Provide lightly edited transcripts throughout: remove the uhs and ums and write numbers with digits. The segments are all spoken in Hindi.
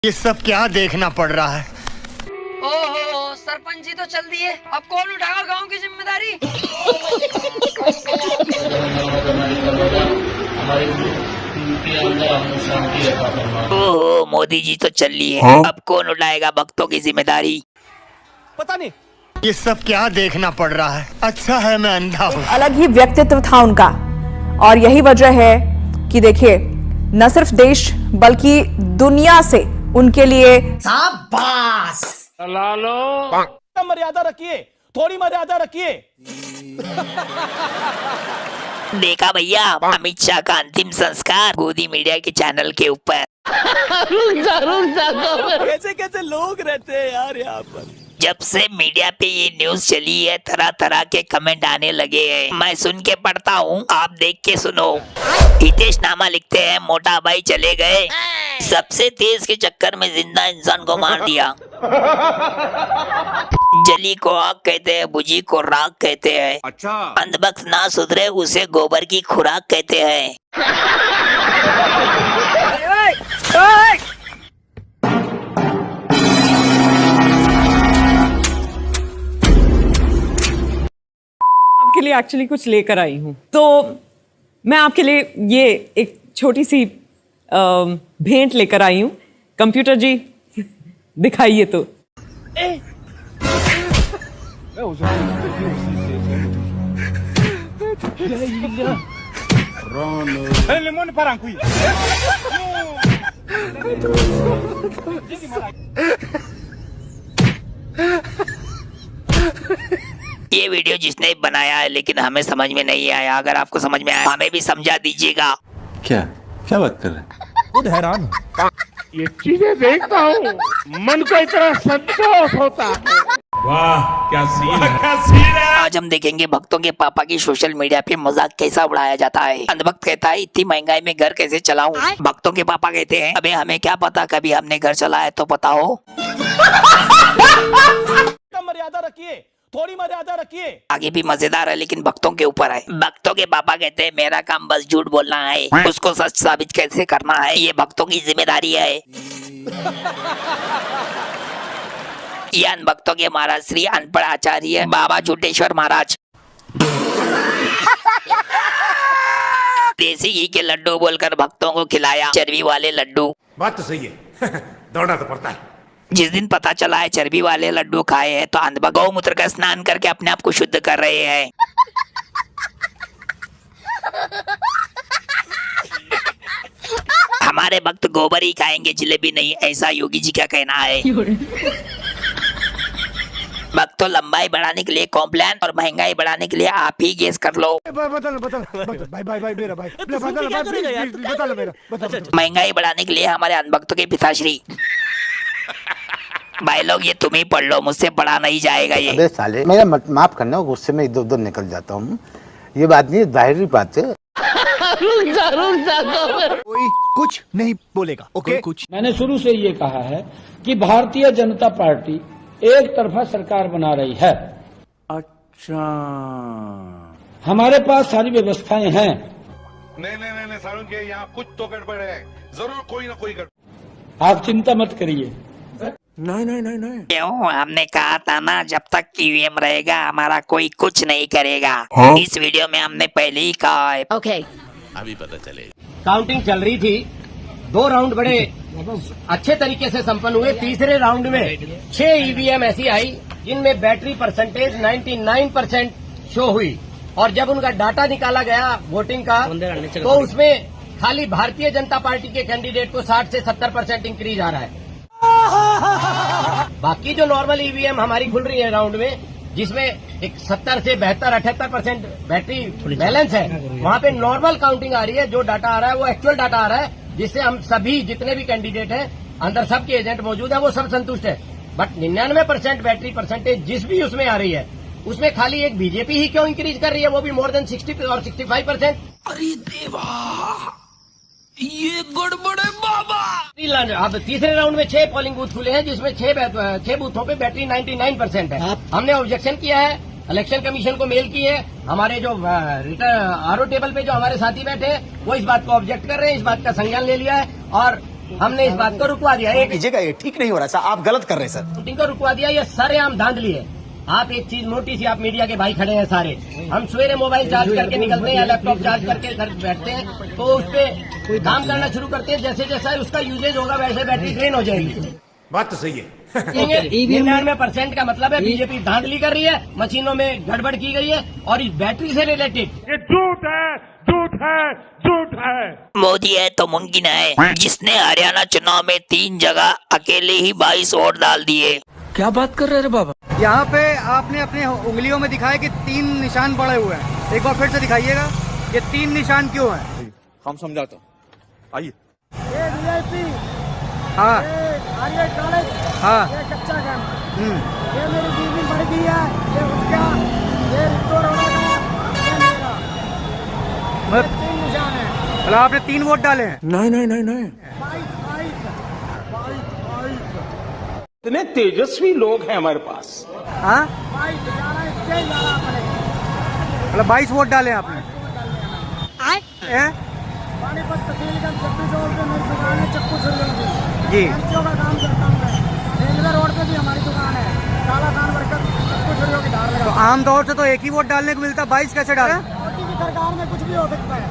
ये सब क्या देखना पड़ रहा है। ओहो, सरपंच जी तो चल दिए, अब कौन उठाएगा गांव की जिम्मेदारी। ओहो, मोदी जी तो चल लिए, अब कौन उठाएगा भक्तों की जिम्मेदारी। पता नहीं ये सब क्या देखना पड़ रहा है। अच्छा है मैं अंधा हूँ। अलग ही व्यक्तित्व था उनका और यही वजह है कि देखिए न सिर्फ देश बल्कि दुनिया से उनके लिए मर्यादा रखिए, थोड़ी मर्यादा रखिए। देखा भैया, अमित शाह का अंतिम संस्कार गोदी मीडिया के चैनल के ऊपर। कैसे कैसे लोग रहते हैं यार यहाँ पर। जब से मीडिया पे ये न्यूज चली है, तरह तरह के कमेंट आने लगे हैं। मैं सुन के पढ़ता हूँ, आप देख के सुनो। हितेश नामा लिखते हैं, मोटा भाई चले गए, सबसे तेज के चक्कर में जिंदा इंसान को मार दिया। जली को आग कहते हैं, बुझी को राख कहते हैं। अच्छा, अंधभक्त ना सुधरे उसे गोबर की खुराक कहते हैं। आपके लिए एक्चुअली कुछ लेकर आई हूँ, तो मैं आपके लिए ये एक छोटी सी भेंट लेकर आई हूँ। कंप्यूटर जी दिखाइए तो। ये वीडियो जिसने बनाया है, लेकिन हमें समझ में नहीं आया। अगर आपको समझ में आया, हमें भी समझा दीजिएगा। क्या क्या बात कर रहे हैं? खुद हैरान हूँ। ये चीजें देखता हूँ, मन को इतना संतोष होता है। वाह क्या सीन है। आज हम देखेंगे भक्तों के पापा की सोशल मीडिया पे मजाक कैसा उड़ाया जाता है। अंधभक्त कहता है, इतनी महंगाई में घर कैसे चलाऊं। भक्तों के पापा कहते हैं, अबे हमें क्या पता, कभी हमने घर चलाया तो पता हो। मर्यादा रखिए, थोड़ी मर्यादा रखिए। आगे भी मजेदार है, लेकिन भक्तों के ऊपर है। भक्तों के पापा कहते हैं, मेरा काम बस झूठ बोलना है, उसको सच साबित कैसे करना है ये भक्तों की जिम्मेदारी है। ये भक्तों के महाराज श्री अनपढ़ आचार्य बाबा झूठेश्वर महाराज देसी घी के लड्डू बोलकर भक्तों को खिलाया चर्बी वाले लड्डू। बात तो सही है। दौड़ना तो पड़ता है। जिस दिन पता चला है चर्बी वाले लड्डू खाए हैं, तो अंधभक्त गौमूत्र का स्नान करके अपने आप को शुद्ध कर रहे हैं। हमारे भक्त गोबर ही खाएंगे, जलेबी नहीं, ऐसा योगी जी का कहना है। भक्तों, लंबाई बढ़ाने के लिए कॉम्प्लान और महंगाई बढ़ाने के लिए आप ही गेस कर लो। महंगाई बढ़ाने के लिए हमारे अनभक्तों के पिताश्री। भाई लोग, ये तुम ही पढ़ लो, मुझसे पढ़ा नहीं जाएगा ये। अबे साले, मेरा माफ करना, गुस्से में इधर उधर निकल जाता हूँ। ये बात नहीं, जाहिर बात है। कोई कुछ नहीं बोलेगा, ओके? कुछ मैंने शुरू से ये कहा है कि भारतीय जनता पार्टी एक तरफा सरकार बना रही है। अच्छा, हमारे पास सारी व्यवस्थाएं हैं। नहीं सारुण के यहाँ कुछ तो गड़बड़ है, जरूर कोई ना कोई गड़बड़। आप चिंता मत करिए। नहीं। क्यों? हमने कहा था ना, जब तक ईवीएम रहेगा हमारा कोई कुछ नहीं करेगा। इस वीडियो में हमने पहले ही कहा है। ओके, अभी पता चलेगा। काउंटिंग चल रही थी, 2 राउंड बड़े अच्छे तरीके से संपन्न हुए। तीसरे राउंड में 6 ईवीएम ऐसी आई जिनमें बैटरी परसेंटेज 99% शो हुई, और जब उनका डाटा निकाला गया वोटिंग का, तो उसमें खाली भारतीय जनता पार्टी के कैंडिडेट को 60 से 70% इंक्रीज आ रहा है। बाकी जो नॉर्मल ईवीएम हमारी खुल रही है राउंड में, जिसमें एक 70 से 72-78% बैटरी बैलेंस है, वहाँ पे नॉर्मल काउंटिंग आ रही है। जो डाटा आ रहा है वो एक्चुअल डाटा आ रहा है, जिससे हम सभी जितने भी कैंडिडेट हैं, अंदर सबके एजेंट मौजूद है, वो सब संतुष्ट है। बट 99% बैटरी परसेंटेज जिस भी उसमें आ रही है, उसमें खाली एक बीजेपी ही क्यों इंक्रीज कर रही है, वो भी मोर देन 60 और 65%। अरे देवा, ये गड़बड़ है बाबा। अब तीसरे राउंड में 6 पोलिंग बूथ खुले हैं, जिसमें 6 बूथों पे बैटरी 99% है। हमने ऑब्जेक्शन किया है, इलेक्शन कमीशन को मेल की है। हमारे जो आरओ टेबल पे जो हमारे साथी बैठे हैं, वो इस बात को ऑब्जेक्ट कर रहे हैं, इस बात का संज्ञान ले लिया है, और हमने इस बात को रुकवा दिया। एक कीजिएगा, ये ठीक नहीं हो रहा सर, आप गलत कर रहे हैं सर। काउंटिंग को रुकवा दिया, ये सरेआम धांधली है। आप एक चीज मोटी सी, आप मीडिया के भाई खड़े हैं सारे, हम सवेरे मोबाइल चार्ज करके निकलते हैं या लैपटॉप चार्ज करके घर बैठते हैं, तो उस पे काम करना शुरू करते हैं। जैसे जैसा उसका यूजेज होगा वैसे बैटरी ड्रेन हो जाएगी। बात तो सही है। 99% का मतलब है बीजेपी धांधली कर रही है, मशीनों में गड़बड़ की गई है, और इस बैटरी से रिलेटेड ये झूठ है, झूठ है, झूठ है। मोदी है तो मुमकिन है, जिसने हरियाणा चुनाव में 3 जगह अकेले ही 22 वोट डाल दिए। क्या बात कर रहे हैं बाबा? यहाँ पे आपने अपने उंगलियों में दिखाया कि 3 निशान पड़े हुए हैं, एक बार फिर से दिखाइएगा ये 3 निशान क्यों हैं? हम समझाते हैं, आइए। हाँ हाँ, ये कच्चा काम, ये मेरी बीवी मर गई है, ये उसका, ये कोरोना का, ये मेरा, ये 3 निशान है। मतलब आपने 3 वोट डाले हैं? नहीं। इतने तेजस्वी लोग हैं हमारे पास। हाँ, मतलब 22 वोट डाले हैं आपने? पानीपत तहसील का 26 रोड पे मेरी दुकान है, चक्कू छुरियों की। जी, का काम करता हूँ मैं। रेलवे रोड पे भी हमारी दुकान है, काला खान वर्कर चक्कू छुरियों की धार लगा। तो आमतौर से तो एक ही वोट डालने को मिलता, 22 कैसे डाले? मोदी की सरकार में कुछ भी हो सकता है।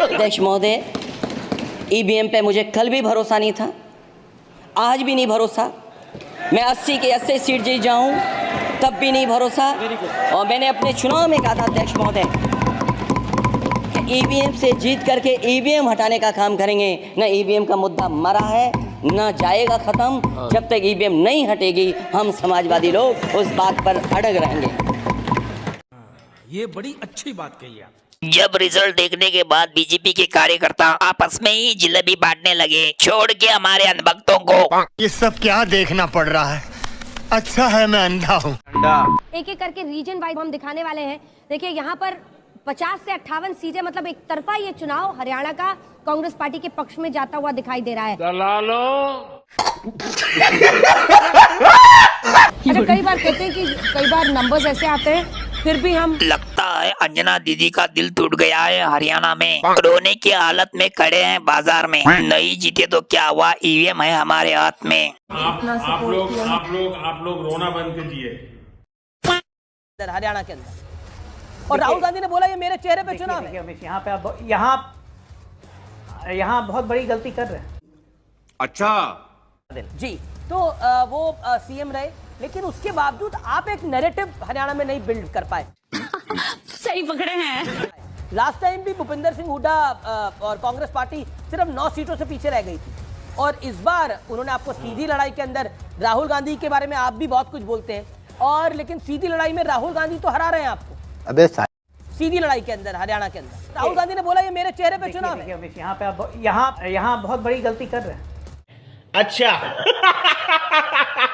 अध्यक्ष महोदय, ईवीएम पे मुझे कल भी भरोसा नहीं था, आज भी नहीं भरोसा। मैं 80 के 80 सीट जीत जाऊं तब भी नहीं भरोसा। और मैंने अपने चुनाव में कहा था अध्यक्ष महोदय, ईवीएम से जीत करके ईवीएम हटाने का काम करेंगे। न ईवीएम का मुद्दा मरा है, न जाएगा खत्म। जब तक ईवीएम नहीं हटेगी, हम समाजवादी लोग उस बात पर अड़ग रहेंगे। ये बड़ी अच्छी बात कही आप। जब रिजल्ट देखने के बाद बीजेपी के कार्यकर्ता आपस में ही जलेबी बांटने लगे, छोड़ के हमारे अंधभक्तों को। ये सब क्या देखना पड़ रहा है? अच्छा है मैं अंधा हूँ। एक एक करके रीजन वाइज हम दिखाने वाले हैं। देखिए यहाँ पर 50 से 58 सीटें, मतलब एक तरफा ये चुनाव हरियाणा का कांग्रेस पार्टी के पक्ष में जाता हुआ दिखाई दे रहा है। अच्छा, कई बार कहते हैं कि कई बार नंबर्स ऐसे आते हैं, फिर भी हम, लगता है अंजना दीदी का दिल टूट गया है। हरियाणा में रोने की हालत में खड़े हैं बाजार में। नहीं जीते तो क्या हुआ, ईवीएम है हमारे हाथ में। आप लोग रोना बंद कीजिए। हरियाणा के अंदर, और राहुल गांधी ने बोला ये मेरे चेहरे पे चुनाव है। यहाँ पे आप यहाँ बहुत बड़ी गलती कर रहे हैं। अच्छा जी, तो वो सीएम रहे, लेकिन उसके बावजूद आप एक नैरेटिव हरियाणा में नहीं बिल्ड कर पाए। सही पकड़े हैं। लास्ट टाइम भी भूपिंदर सिंह हुड्डा और कांग्रेस पार्टी सिर्फ 9 सीटों से पीछे रह गई थी, और इस बार उन्होंने आपको सीधी लड़ाई के अंदर, राहुल गांधी के बारे में आप भी बहुत कुछ बोलते हैं, और लेकिन सीधी लड़ाई में राहुल गांधी तो हरा रहे हैं आपको। अबे सीधी लड़ाई के अंदर हरियाणा के अंदर राहुल गांधी ने बोला ये मेरे चेहरे पे चुनाव है। यहाँ पे आप यहाँ बहुत बड़ी गलती कर रहे हैं। अच्छा।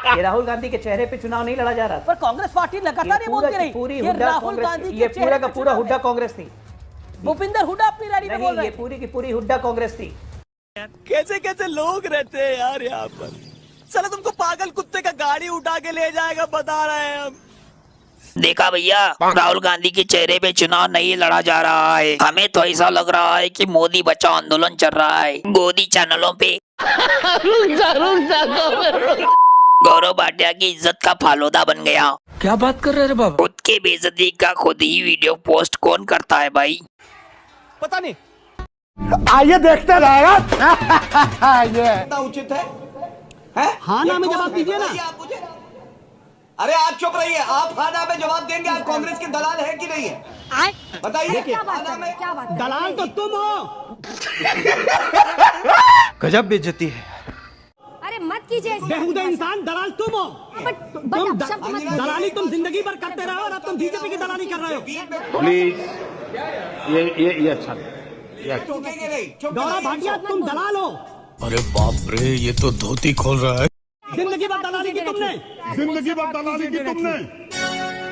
ये राहुल गांधी के चेहरे पे चुनाव नहीं लड़ा जा रहा था। पर कांग्रेस पार्टी लगातार ये बोलती रही, पूरी ये राहुल गांधी ये पूरा का पूरा हुड्डा कांग्रेस थी। भूपिंदर हुड्डा अपनी रैली में बोल रहे ये पूरी की पूरी हुड्डा कांग्रेस थी। कैसे कैसे लोग रहते हैं यार यहाँ पर। साला तुमको पागल कुत्ते का गाड़ी उठा के ले जाएगा, बता रहे हैं हम। देखा भैया, राहुल गांधी के चेहरे पे चुनाव नहीं लड़ा जा रहा है। हमें तो ऐसा लग रहा है कि मोदी बचाओ आंदोलन चल रहा है गोदी चैनलों पे। गौरव भाटिया की इज्जत का फालूदा बन गया। क्या बात कर रहे हैं बाबा? खुद के बेइज्जती का खुद ही वीडियो पोस्ट कौन करता है भाई? पता नहीं। आइए देखते रहेगा। उचित है? हाँ ना में जवाब दीजिए ना। अरे आप चुप रहिए, आप हाँ ना में जवाब देंगे। आप कांग्रेस के दलाल है कि नहीं है? बताइए। क्या बात, दलाल तो तुम हो। गजब बेइज्जती है। अरे मत कीजिए। बेहुदा इंसान, दलाल तुम हो। तुम दलाली तुम जिंदगी भर करते रहो, और अब तुम बीजेपी की दलाली कर रहे हो। प्लीज, ये अच्छा गौरव भाटिया तुम दलाल हो। अरे बाप रे, ये तो धोती खोल रहा है। जिंदगी भर दलाली की तुमने।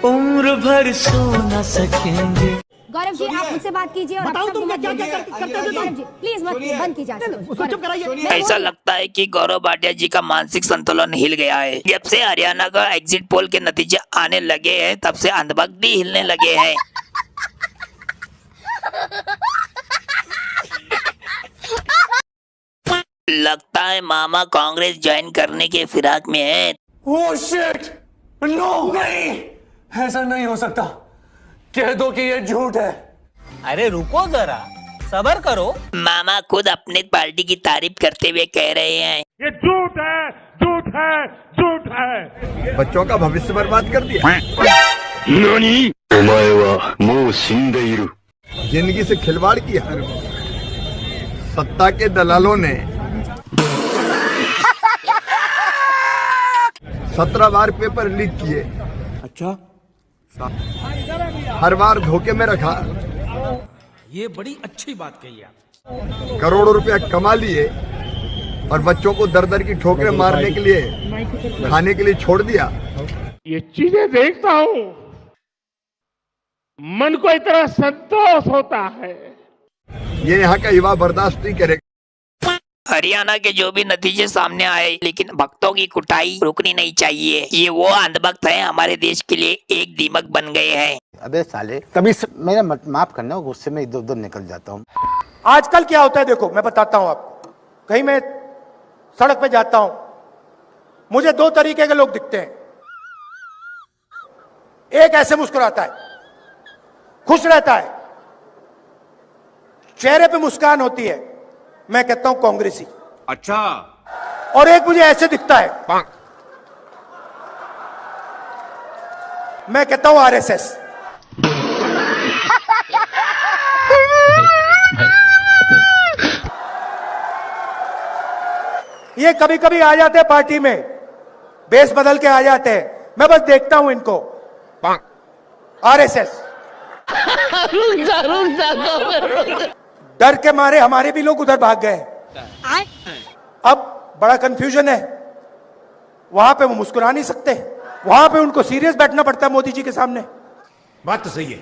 उम्र भर सो न सकेंगे। गौरव जी आप मुझसे बात कीजिए और बताओ तुम क्या क्या करते थे तुम। प्लीज मत बंद कीजिए। उसको चुप कराइए। ऐसा लगता है कि गौरव भाटिया जी का मानसिक संतुलन हिल गया है। जब से हरियाणा का एग्जिट पोल के नतीजे आने लगे हैं, तब से अंधभक्त भी हिलने लगे हैं। लगता है मामा कांग्रेस ज्वाइन करने के फिराक में है। ओह शिट, नो, नहीं, ऐसा नहीं हो सकता। कह दो कि ये झूठ है। अरे रुको जरा, सब्र करो। मामा खुद अपने पार्टी की तारीफ करते हुए कह रहे हैं ये झूठ है, झूठ है, झूठ है। बच्चों का भविष्य बर्बाद कर दिया। जिंदगी से खिलवाड़ किया सत्ता के दलालों ने। 17 बार पेपर लीक किए। अच्छा, हर बार धोखे में रखा। ये बड़ी अच्छी बात कही आप। करोड़ों रुपया कमा लिए और बच्चों को दर दर की ठोकरें मारने के लिए, खाने के लिए छोड़ दिया। ये चीजें देखता हूँ, मन को इतना संतोष होता है। ये यहाँ का युवा बर्दाश्त नहीं करेगा। हरियाणा के जो भी नतीजे सामने आए, लेकिन भक्तों की कुटाई रुकनी नहीं चाहिए। ये वो अंधभक्त हैं, हमारे देश के लिए एक दीमक बन गए हैं। अबे साले, कभी मेरा माफ करना, गुस्से में इधर उधर निकल जाता हूँ। आजकल क्या होता है देखो, मैं बताता हूँ आपको। कहीं मैं सड़क पे जाता हूँ, मुझे दो तरीके के लोग दिखते हैं। एक ऐसे मुस्कुराता है, खुश रहता है, चेहरे पे मुस्कान होती है, मैं कहता हूं कांग्रेसी। अच्छा। और एक मुझे ऐसे दिखता है, मैं कहता हूं आरएसएस। ये कभी कभी आ जाते हैं पार्टी में, बेस बदल के आ जाते हैं, मैं बस देखता हूं इनको। आरएसएस। डर के मारे हमारे भी लोग उधर भाग गए। अब बड़ा कंफ्यूजन है, वहां पे वो मुस्कुरा नहीं सकते, वहां पे उनको सीरियस बैठना पड़ता है मोदी जी के सामने। बात तो सही है।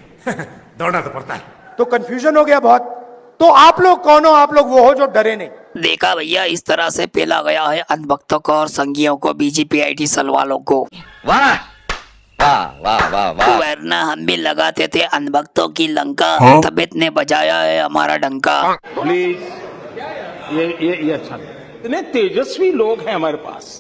दौड़ना तो पड़ता है। तो कंफ्यूजन हो गया बहुत। तो आप लोग कौन हो? आप लोग वो हो जो डरे नहीं। देखा भैया, इस तरह से पेला गया है अंधभक्तों को और संघियों को, बीजेपी आईटी सल वालों को। वाह वाह वाह वाह। वरना हम भी लगाते थे अंधभक्तों की लंका, तबीयत ने बजाया है हमारा डंका। प्लीज, ये अच्छा। इतने तेजस्वी लोग हैं हमारे पास।